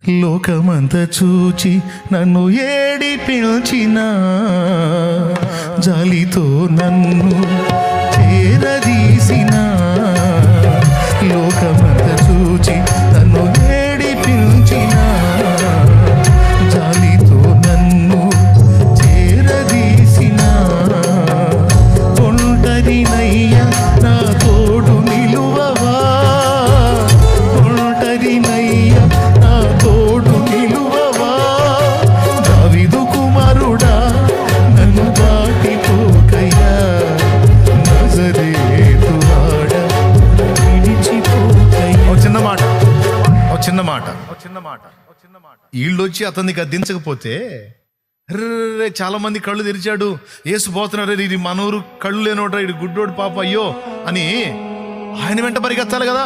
లోకమంత చూచి నన్ను ఏడిపించిన జాలితో నన్ను చేరదీసిన, లోకమంత చూచి నన్ను ఏడిపించిన జాలితో నన్ను చేరదీసిన, ఒంటరినయ్యా నా తోడు నిలువవా, ఒంటరినయ్యా నా తోడు నిలువవా, దావీదు కుమారుడా నన్ను దాటిపోకయ్యా, నజరేతు వాడా విడిచిపోకయ్యా. చిన్న మాట వీళ్ళొచ్చి అతన్ని గద్దించకపోతే రే చాలా మంది కళ్ళు తెరిచాడు, యేసు పోతున్నారు, ఇది మనూరు కళ్ళు లేనోడ్రా, ఇది గుడ్డోడు పాప అయ్యో అని ఆయన వెంట పరిగెత్తాలి కదా.